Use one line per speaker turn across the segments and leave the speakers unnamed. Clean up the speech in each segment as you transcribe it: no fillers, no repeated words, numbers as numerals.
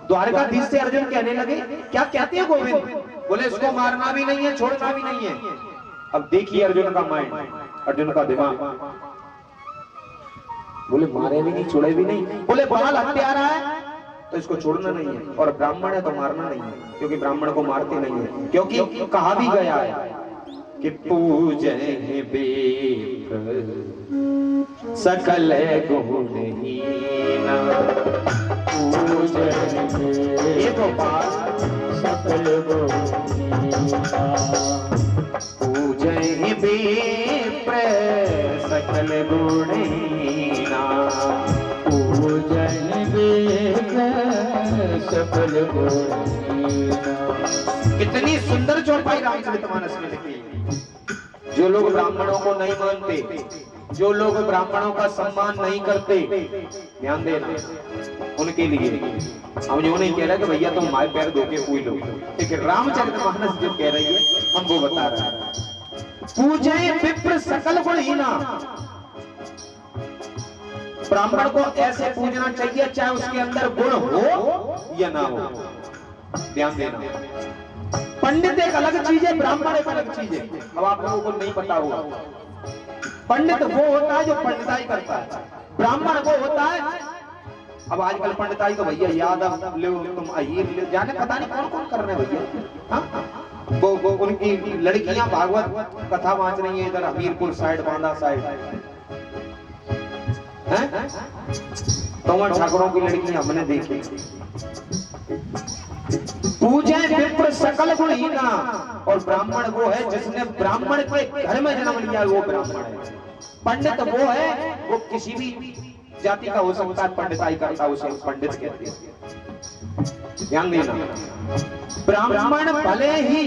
द्वारकाधीश से अर्जुन कहने लगे, क्या कहते हैं गोविंद? बोले इसको मारना भी नहीं है, छोड़ना भी नहीं है। अब देखिए अर्जुन का माइंड, अर्जुन का दिमाग, बोले मारे भी नहीं, छोड़े भी नहीं। बोले बाल हत्यारा है तो इसको छोड़ना नहीं है, और ब्राह्मण है तो मारना नहीं है, क्योंकि ब्राह्मण को मारते नहीं है। क्योंकि कहा भी गया है कि पूजय बेप्र सकल गुणहीना, ये तो बात
सकल गुणहीना,
पूजय बेप्र सकल गुणहीना,
पूजन सकल गुणहीना।
कितनी सुंदर चौपाई रामचरितमानस में लिखी। जो लोग ब्राह्मणों को नहीं मानते, जो लोग ब्राह्मणों का सम्मान नहीं करते, ध्यान देना उनके लिए हम जो नहीं कह रहे कि भैया तुम माए पैर धो के पूज लो, लेकिन रामचरितमानस जो कह रही है हम वो बता रहे हैं। पूजय विप्र सकल गुणहीना, ब्राह्मण को ऐसे पूजना चाहिए चाहे उसके अंदर गुण हो या ना हो। ध्यान देना, पंडित एक अलग चीज है, ब्राह्मण एक अलग चीज है। अब आप लोगों को नहीं पता होगा, पंडित वो होता है जो पंडिताई करता है, ब्राह्मण वो होता है। अब आजकल पंडिताई तो भैया यादव लो, तुम अहीर लो, जाने पता नहीं कौन कौन कर रहे हैं भैया। हाँ, वो उनकी लड़कियां भागवत कथा वांच रही है इधर हमीरपुर साइड, बांदा साइड, तोमर ठाकुरों की लड़कियां हमने देखी। पूजय विप्र सकल गुणहीना, और ब्राह्मण वो है जिसने ब्राह्मण के घर में जन्म लिया, वो ब्राह्मण है। पंडित वो है, वो किसी भी जाति का हो सकता है, पंडिताई करता है, उसे पंडित कहते हैं। ध्यान देना, ब्राह्मण भले ही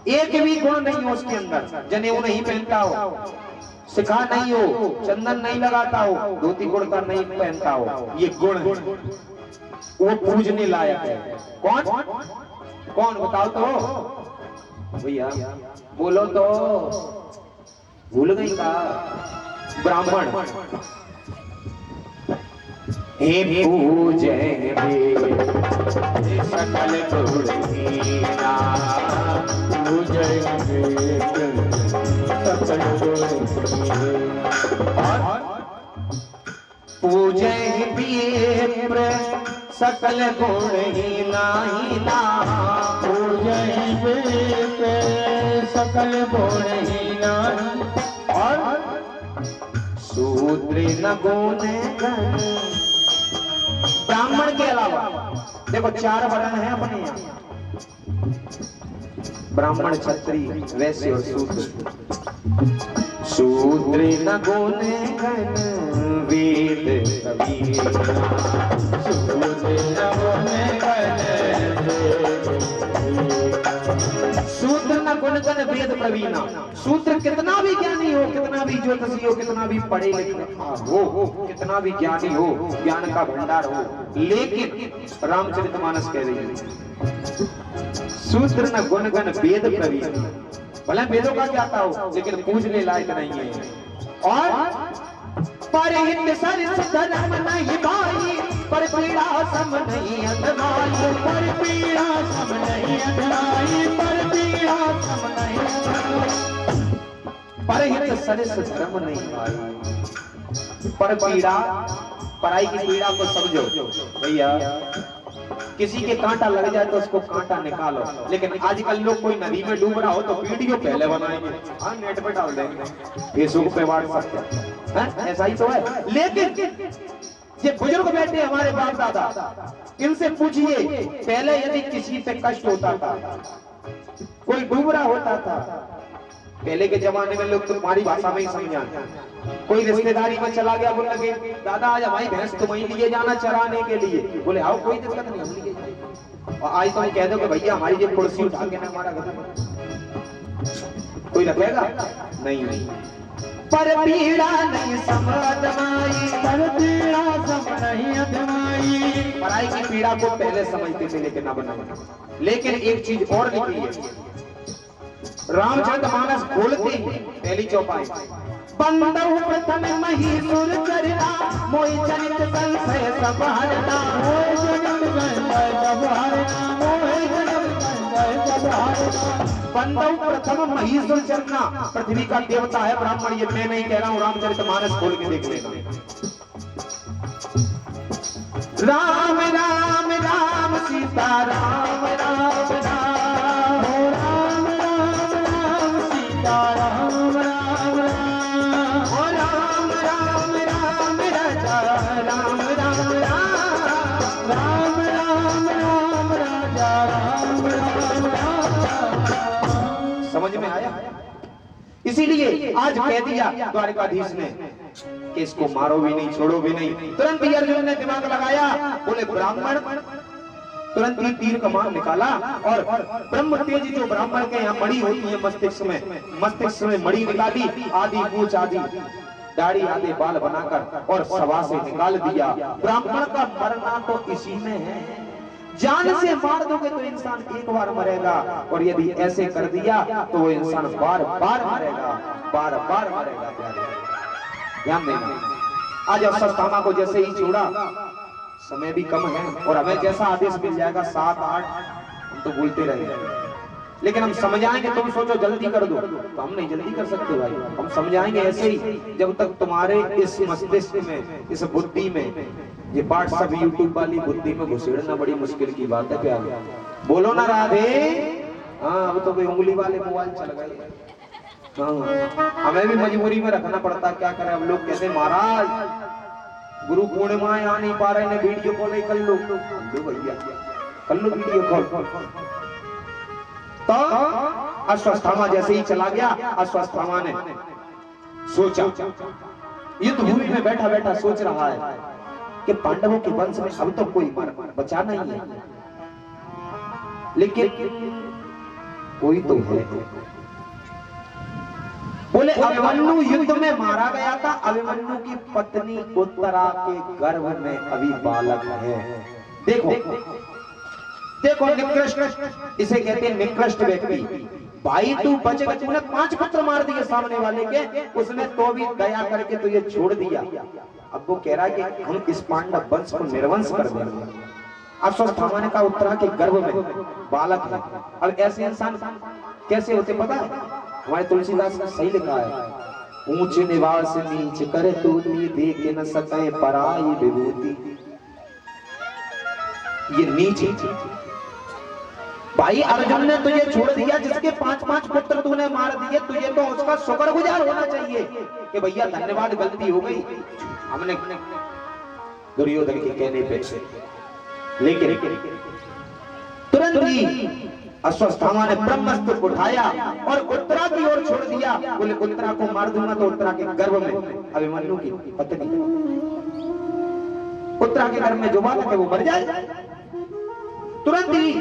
एक भी गुण नहीं हो उसके अंदर, जनेऊ नहीं पहनता हो, सिखा नहीं हो, चंदन नहीं लगाता हो, धोती कुर्ता नहीं पहनता हो, ये गुण है, वो पूजने लायक है। कौन कौन बताओ तो भैया, बोलो तो, भूल गई का? ब्राह्मण। हे पूजय सकल गुणहीना,
पूजय सकल गुणहीना,
पूजय विप्र सकल गुणहीना,
पूजय विप्र सकल गुणहीना, और
शूद्र न गुण गण। ब्राह्मण के अलावा देखो 4 वर्ण है अपने यहाँ, ब्राह्मण, क्षत्रिय, वैश्य और शूद्र। शूद्र न गुण गण वेद कबीर,
शूद्र न गुण गण
शूद्र न गुण गण वेद प्रवीणा। शूद्र कितना भी ज्ञानी हो, कितना भी ज्योतिषी हो, कितना भी पढ़े लिखे हो, कितना भी ज्ञानी हो, ज्ञान का भंडार हो, लेकिन रामचरितमानस कह रही है शूद्र न गुण गण वेद प्रवीण। भले वेदों का ज्ञाता हो लेकिन पूजने लायक नहीं है। और परहित सरिस धर्म नहीं भाई, पर पीड़ा सम नहीं अधनाई,
पर पीड़ा सम नहीं अधनाई, पर पीड़ा सम नहीं अधनाई।
परहित सरिस धर्म नहीं भाई, पर पीड़ा, पराई की पीड़ा को समझो भैया। किसी के कांटा लग जाए तो उसको कांटा निकालो, लेकिन आजकल लोग कोई नदी में डूब रहा हो तो वीडियो पहले बनाएंगे, हाँ नेट पे डाल देंगे, फेसबुक पे व्हाट्सएप पे, ऐसा ही तो है। लेकिन ये बुजुर्ग बैठे हमारे बाप दादा, इनसे पूछिए पहले यदि किसी पे कष्ट होता था, कोई डूब रहा होता था, पहले के जमाने में लोग तुम्हारी भाषा में ही समझाते, कोई रिश्तेदारी में चला गया, बोल लगे दादा आज हमारी भैंस तुम्हें लिए जाना चराने के लिए, बोले आओ कोई दिक्कत नहीं हम लिए जाएंगे। और आज तुम कह दो कि भैया हमारी जो कुर्सी उठा के ना हमारा घर में, कोई रखेगा नहीं। पर पीड़ा नहीं समझमाई,
पर पीड़ा सम नहीं अधनाई।
पराई की पीड़ा को पहले समझते थे लेकिन अब नहीं। लेकिन एक चीज और लिखी है रामचरितमानस बोलते हैं पहली चौपाई, बंदौ प्रथम महीसुर चरना मोहि जनित संशय सब हरना
मोहि जनित संशय सब हरना मोहि जनित संशय सब हरना।
बंदौ प्रथम महीसुर चरना, पृथ्वी का देवता है ब्राह्मण, ये मैं नहीं कह रहा हूँ, रामचरितमानस खोल के देख लेना। राम राम राम सीता राम राम राम
राम राम राम सीता राम राम राम
ओ राम राम राम राजा राम राम राम
राम राम राम राजा राम राम राम।
समझ में आया? इसीलिए आज कह दिया द्वारकाधीश ने कि इसको मारो भी नहीं छोड़ो भी नहीं। तुरंत ही अर्जुन ने दिमाग लगाया, बोले ब्राह्मण, तुरंत ही तीर कमान निकाला और ब्रह्म तेज जो ब्राह्मण के यहाँ मणि होती है मस्तिष्क में मणि निकाली, आदि पूछ आदि दाढ़ी आदि बाल बनाकर और सभा से निकाल दिया। ब्राह्मण का मरना तो इसी में है, जान से मार दोगे तो इंसान एक बार मरेगा, और यदि ऐसे कर दिया तो वो इंसान बार बार मरेगा, बार बार मरेगा। ध्यान देना, आज अश्वत्थामा को जैसे ही छोड़ा, समय भी कम है और हमें जैसा आदेश मिल जाएगा 7-8 हम तो बोलते रहेंगे, लेकिन हम समझाएंगे। तुम सोचो जल्दी कर दो, तो हम नहीं जल्दी कर सकते भाई। हम समझाएंगे ऐसे ही, जब तक तुम्हारे इस मस्तिष्क में, इस बुद्धि में ये पाठ सब यूट्यूब वाली बुद्धि में घुसेड़ना बड़ी मुश्किल की बात है। क्या बोलो ना राधे? हाँ, अब तो कोई उंगली वाले मोबाइल चल गए। हाँ, हमें भी मजबूरी में रखना पड़ता, क्या करें। अब लोग कहते महाराज गुरु पूर्णिमा आ नहीं पा रहे, वीडियो कॉल कर लो। भैया कर लो वीडियो कॉल। तो अश्वत्थामा जैसे ही चला गया, अश्वत्थामा ने सोचा, युद्ध भूमि में बैठा बैठा सोच रहा है कि पांडवों के वंश में अब तो कोई बचा नहीं है, लेकिन कोई तो है। बोले अभिमन्यु युद्ध में मारा गया था, अभिमन्यु की पत्नी उत्तरा के गर्भ में अभी बालक है। देखो देखो निकृष्ट, इसे कहते हैं निकृष्ट व्यक्ति। भाई तू बच गया, तूने 5 पुत्र मार दिए सामने वाले के, उसने तो भी दया करके तुझे छोड़ दिया। अब वो कह रहा है कि हम इस पांडव वंश को निर्वंश कर देंगे। अश्वत्थामा ने कहा उत्तरा के गर्भ में बालक है। अब ऐसे इंसान कैसे होते पता है? हमारे तुलसीदास ने सही लिखा है, ऊंच निवास नीच करे तूली, देख न सके पराई विभूति। ये नीच भाई अर्जुन ने तुझे छोड़ दिया, जिसके 5-5 पुत्र तूने मार दिए, तुझे तो उसका शुक्रगुजार होना चाहिए कि भैया धन्यवाद, गलती हो गई हमने दुर्योधन के कहने पे। लेकिन तुरंत ही अश्वत्थामा ने ब्रह्मास्त्र उठाया और उत्तरा की ओर छोड़ दिया। बोले उत्तरा को मार दूंगा तो उत्तरा के गर्भ में अभिमन्यु की पत्नी, उत्तरा के गर्भ में जो बालक है वो मर जाए। तुरंत ही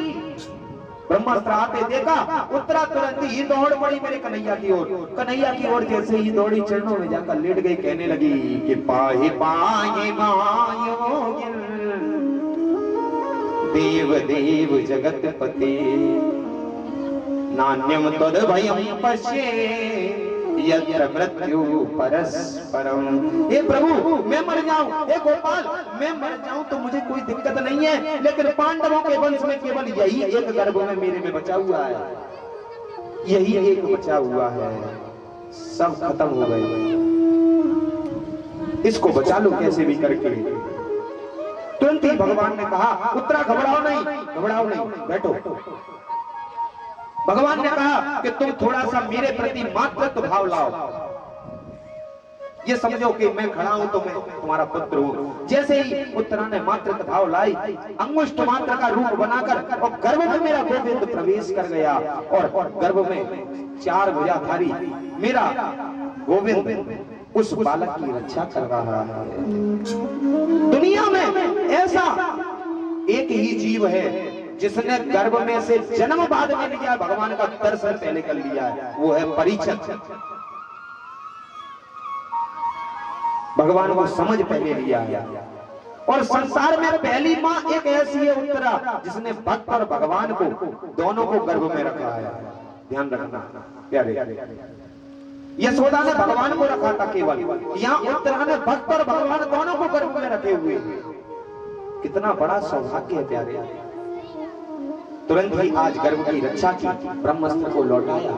ब्रह्मास्त्र आते देखा, उत्तरा तुरंत ही दौड़ पड़ी मेरे कन्हैया की ओर। कन्हैया की ओर जैसे ही दौड़ी, चरणों में जाकर लेट गई, कहने लगी कि पाहि पाहि मायोगिन, देव देव जगत पते, नान्यम तद भयम पश्ये यत्र मृत्यु परस्परम। हे प्रभु मैं मर जाऊं, हे गोपाल मैं मर जाऊं तो मुझे कोई दिक्कत नहीं है, लेकिन पांडवों के वंश में केवल यही एक गर्भ में मेरे में बचा हुआ है, यही एक बचा हुआ है, सब खत्म हो गए, इसको बचा लो कैसे भी करके। तुरंत ही भगवान ने कहा उत्तरा घबराओ नहीं, बैठो। भगवान ने कहा कि तुम थोड़ा सा मेरे प्रति मातृत्व भाव लाओ, ये समझो कि मैं खड़ा हूं तो मैं तुम्हारा पुत्र हूं। जैसे ही उत्तरा ने मातृत्व भाव लाई, अंगुष्ठ मात्र का रूप बनाकर और गर्भ में मेरा गोविंद प्रवेश कर गया, और गर्भ में 4 भुजाधारी मेरा गोविंद उस बालक की रक्षा कर रहा है। दुनिया में ऐसा एक ही जीव है जिसने गर्भ में से जन्म बाद में लिया, भगवान का दर्शन पहले कर लिया है, वो है परीक्षित। भगवान को समझ पहले लिया है, और संसार में पहली माँ एक ऐसी है उत्तरा, जिसने भक्त और भगवान को दोनों को गर्भ में रखा है। ध्यान रखना प्यारे, यशोदा ने भगवान को रखा था केवल, यहाँ उत्तरा ने भक्त और भगवान दोनों को गर्भ में रखे हुए। कितना बड़ा सौभाग्य है प्यारे। तुरंत ही आज गर्भ की रक्षा की, ब्रह्मास्त्र को लौटाया।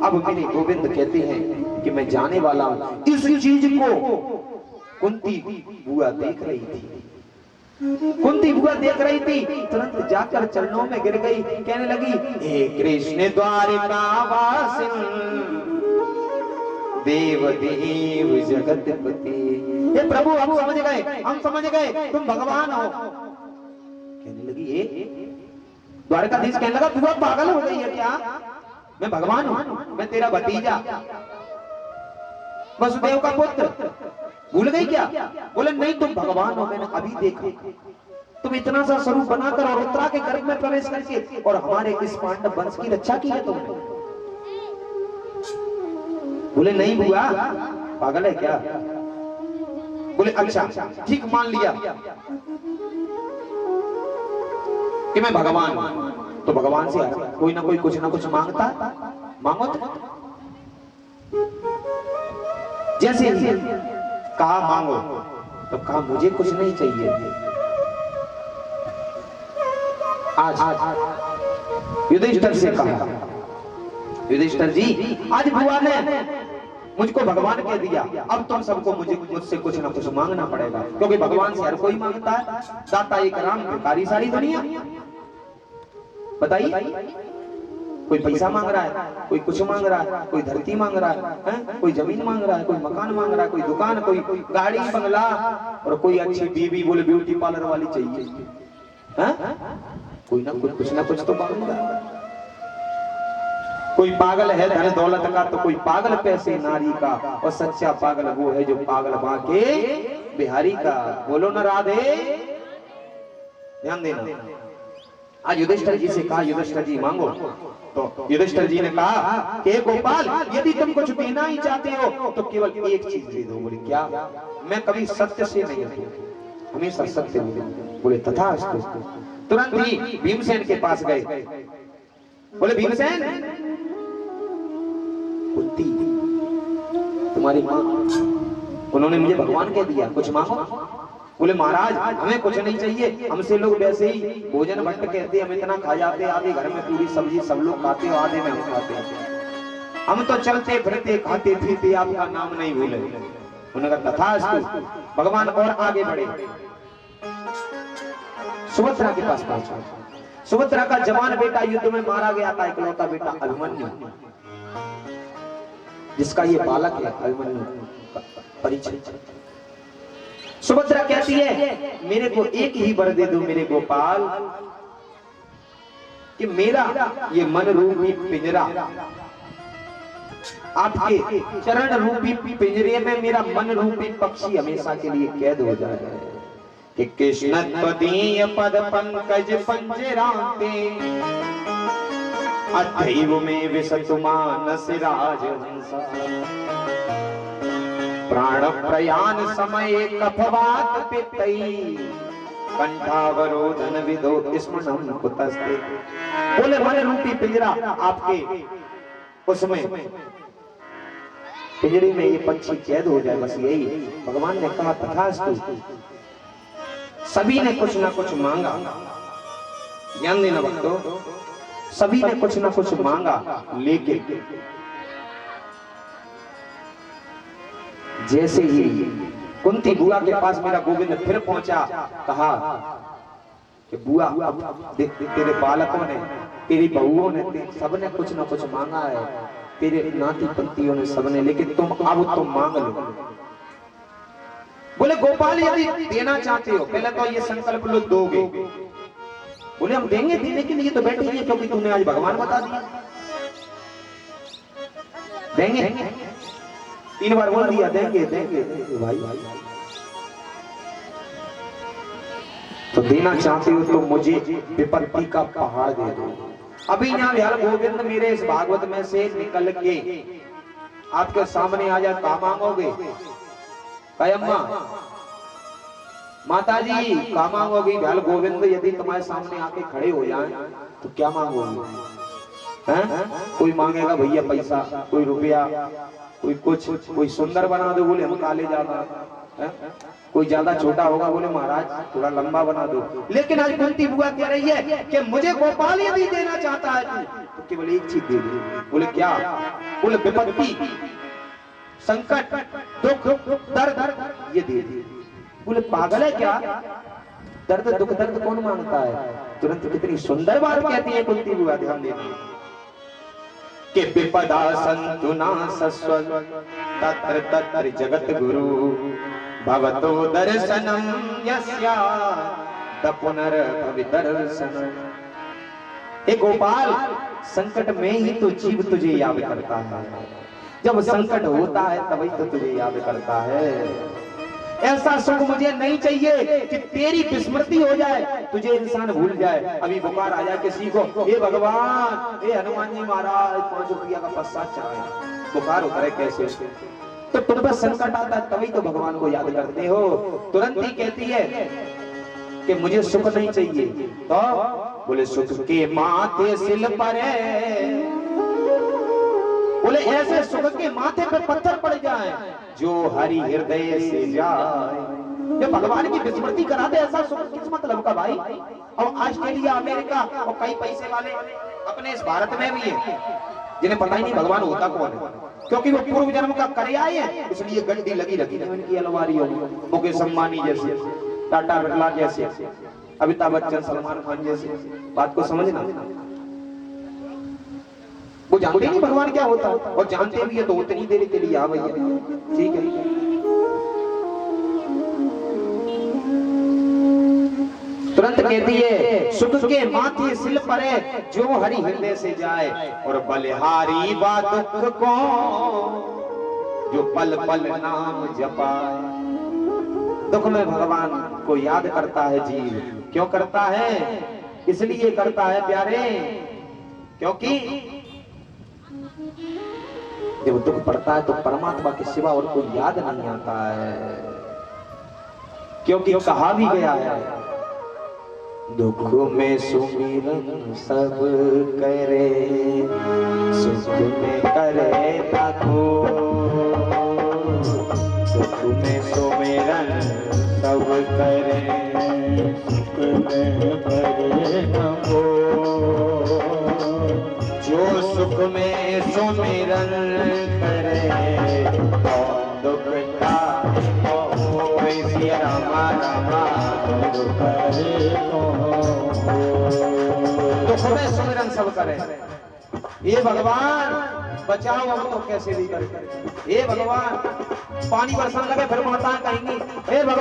अब मेरे गोविंद कहते हैं कि मैं जाने वाला हूं। इस चीज को कुंती बुआ देख रही थी, कुंती बुआ देख रही थी, तुरंत जाकर चरणों में गिर गई, कहने लगी, हे कृष्ण द्वारिकावासिन देव देव जगतपति। हे प्रभु हम समझ गए तुम भगवान हो। कहने लगी, ये द्वारकाधीश कहने लगा, बुआ पागल हो गई है क्या? मैं भगवान हूं, मैं तेरा भतीजा वसुदेव का पुत्र, भूल गई क्या? बोले नहीं तुम भगवान हो, मैंने अभी देखा। तुम इतना सा स्वरूप बनाकर और उत्तरा के गर्भ में प्रवेश करके और हमारे इस पांडव वंश की रक्षा की है तुमने। बोले नहीं बुआ, पागल है क्या? बोले अच्छा ठीक मान लिया कि मैं भगवान हूं, तो भगवान से कोई ना कोई कुछ ना कुछ मांगता, मांगो तो। जैसे कहा मांगो, तो कहा मुझे कुछ नहीं चाहिए। आज युधिष्ठिर से कहा, युधिष्ठिर जी आज बुआ ने मुझको भगवान कह दिया, अब तुम सबको मुझसे कुछ ना कुछ मांगना पड़ेगा, क्योंकि भगवान से हर कोई मांगता है। दाता एक राम, भिखारी सारी दुनिया। बताइए, कोई पैसा मांग रहा है, कोई कुछ मांग रहा है, कोई धरती मांग रहा है, कोई जमीन मांग रहा है, कोई मकान मांग रहा है, कोई दुकान, कोई गाड़ी बंगला, और कोई अच्छी बीवी, बोले ब्यूटी पार्लर वाली चाहिए। कोई ना कुछ ना कुछ तो मांग रहा है। कोई पागल है धन दौलत का, तो कोई पागल पैसे नारी का, और सच्चा पागल वो है जो पागल बाके बिहारी का। बोलो ना राधे। ध्यान देना। आज युधिष्ठिर जी से कहा, युधिष्ठिर जी मांगो, तो युधिष्ठिर जी ने कहा कि गोपाल यदि तुम कुछ देना ही चाहते हो तो केवल एक चीज दे दो। बोले क्या? मैं कभी सत्य से नहीं हूं, हमेशा सत्य बोले। बोले तथास्तु। तुरंत ही भीमसेन के पास गए, बोले भीमसेन, कुंती तुम्हारी मां, उन्होंने मुझे भगवान कह दिया, कुछ मांगो। बोले महाराज हमें कुछ नहीं चाहिए, हमसे लोग वैसे ही भोजन भट्ट कहते, हम इतना खा जाते, आधे घर में पूरी सब्जी सब लोग खाते हो, आधे में हम खाते हैं। हम तो चलते फिरते खाते पीते आपका नाम नहीं भूले। उन्होंने कहा तथास्तु। भगवान और आगे बढ़े, सुभद्रा के पास पहुंचा। सुभद्रा का जवान बेटा युद्ध में मारा गया था, इकलौता बेटा अभिमन्यु, जिसका ये बालक है अभिमन्यु का परिचय। सुभद्रा कहती है मेरे को एक ही वर दे दो मेरे गोपाल, कि मेरा ये मन रूपी पिंजरा, आपके चरण रूपी पिंजरे में मेरा मन रूपी पक्षी हमेशा के लिए कैद हो जाए। कि कृष्ण पदीय पद पंकज पंजराते, अधैव में विसतु मानस राजहंसा, प्राण प्रयाण समय कफवात पितई, कंठावरोधन विदो स्मरणं कुतस्ते। बोले मन रूपी पिंजरा आपके, उसमें पिंजरे में ये पक्षी कैद हो जाए, बस यही। भगवान ने कहा तथास्तु। सभी ने कुछ ना कुछ मांगा, ध्यान देना भक्तों, सभी ने कुछ ना कुछ मांगा, लेकिन जैसे ही कुंती बुआ के पास मेरा गोविंद फिर पहुंचा, कहा कि बुआ अब तेरे बालकों ने, तेरी बहुओं ने, सबने कुछ ना कुछ मांगा है, तेरे नाती पंतियों ने सबने, लेकिन तुम अब तुम मांग लो। बोले गोपाल यदि देना चाहते हो पहले तो ये संकल्प लो दोगे। बोले हम देंगे, देने के लिए तो बैठे हैं, क्योंकि तुमने आज भगवान बता दिया देंगे। 3 बार बोल दिया देंगे देंगे भाई। तो देना चाहते हो तो मुझे विपत्ति का पहाड़ दे दो। अभी यहाँ यार गोविंद मेरे इस भागवत में से निकल के आपके सामने आ जाए, कहा मांगोगे? अम्मा माता जी कहा मांगोगी? भैल गोविंद यदि तुम्हारे सामने आके खड़े हो जाएं तो क्या मांगोगे? कोई मांगेगा भैया पैसा, कोई रुपया, कोई कुछ, कोई सुंदर बना दो, बोले हम काले ज्यादा, कोई ज्यादा छोटा होगा, बोले महाराज थोड़ा लंबा बना दो। लेकिन आज कुंती बुआ कह रही है कि मुझे गोपाल यदि देना चाहता है तो केवल एक चीज दे दे। बोले क्या? बोले विपत्ति, संकट, दुख, दर्द ये दे दे। बोले पागल है क्या? दर्द दुख दर्द कौन मांगता है? तुरंत कितनी सुंदर बात कहती है कुंती बुआ, ध्यान देना कि विपदा संतु नासस्व तत्र तत्र जगत गुरु भवतो दर्शनम यस्या पुनर्भवि दर्शनम। हे गोपाल, संकट में ही तो जीव तुझे याद करता है, जब संकट होता है तभी तो तुझे याद करता है। ऐसा सुख मुझे नहीं चाहिए कि तेरी विस्मृति हो जाए, तुझे इंसान भूल जाए। अभी बुखार आ जाए किसी को, हे भगवान, हे हनुमान जी महाराज 5 रुपया का पस्सा चढ़ाया, बुखार उतरे कैसे? तो तुम पर संकट आता है तभी तो भगवान को याद करते हो। तुरंत ही कहती है कि मुझे सुख नहीं चाहिए, तो बोले सुख के माथे सिल पर है, बोले ऐसे सुख के माथे पे पत्थर पड़ जाए जो हरि हृदय से जाए। जब भगवान की विस्मृति करा दे, ऐसा सुख किस मतलब का भाई? और ऑस्ट्रेलिया, अमेरिका और कई पैसे वाले अपने इस भारत में भी है जिन्हें पता ही नहीं भगवान होता कौन है, क्योंकि वो पूर्व जन्म का करे आए हैं, इसलिए गड्डी लगी रखी है इनकी अलमारियों में। मुकेश अंबानी जैसे, टाटा बिरला जैसे, अमिताभ बच्चन, सलमान खान जैसे। बात को समझना, वो जानते नहीं भगवान क्या होता, और जानते भी है तो उतनी देर के लिए आ भैया, ठीक है। तुरंत कहती है सुख के माथे सिल परे जो हरि हृदय से जाए, और बलिहारी बा दुख को जो पल पल नाम जपाए। दुख में भगवान को याद करता है जीव। क्यों करता है? इसलिए करता है प्यारे, क्योंकि जब दुख पड़ता है तो परमात्मा के सिवा और कोई याद नहीं आता है। क्योंकि कहा भी गया है, दुख में सुमिरन सब करे, सुख में करे तको। दुख में सुमिरन सब करे, सुख में करे तको। जो सुख में सुमिरन करे, दुख का रामा रामा दुख में सुमिरन सब करे। ये भगवान बचाओ हम तो कैसे भी करे। हे भगवान, पानी बरसाने लगे फिर माता कहेंगी हे भगवान